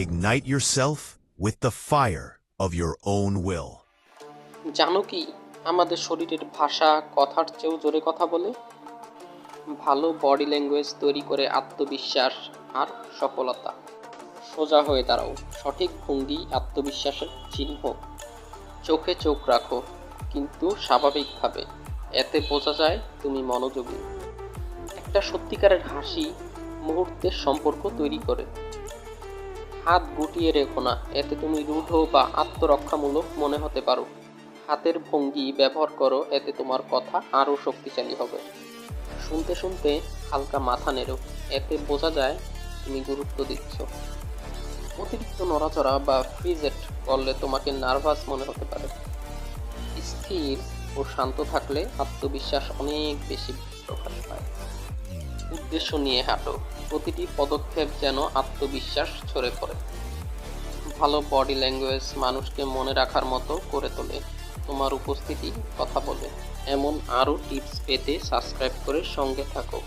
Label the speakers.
Speaker 1: Ignite yourself with the fire of your own will.
Speaker 2: জানো কি আমাদের শরীরের ভাষা কথার চেয়েও জোরে কথা বলে? ভালো বডি ল্যাঙ্গুয়েজ তৈরি করে আত্মবিশ্বাস আর সফলতা। সোজা হয়ে দাঁড়াও, সঠিক ভঙ্গি আত্মবিশ্বাসের চিহ্ন। চোখে চোখ রাখো, কিন্তু স্বাভাবিকভাবে, এতে বোঝা যায় তুমি মনোযোগী। একটা সত্যিকারের হাসি মুহূর্তের সম্পর্ক তৈরি করে। হাত গুটিয়ে রেখো না, এতে তুমি রূঢ় বা আত্মরক্ষামূলক মনে হতে পারো। হাতের ভঙ্গি ব্যবহার করো, এতে তোমার কথা আরও শক্তিশালী হবে। শুনতে শুনতে হালকা মাথা নেড়ো, এতে বোঝা যায় তুমি গুরুত্ব দিচ্ছ। অতিরিক্ত নড়াচড়া বা ফ্রিজেট করলে তোমাকে নার্ভাস মনে হতে পারে। স্থির ও শান্ত থাকলে আত্মবিশ্বাস অনেক বেশি প্রকাশ পায়। উদ্দেশ্য নিয়ে হাঁটো, প্রতিটি পদক্ষেপ যেন আত্মবিশ্বাস ছড়ে পড়ে। ভালো বডি ল্যাঙ্গুয়েজ মানুষকে মনে রাখার মতো করে তোলে। তোমার উপস্থিতি কথা বলে। এমন আরও টিপস পেতে সাবস্ক্রাইব করে সঙ্গে থাকো।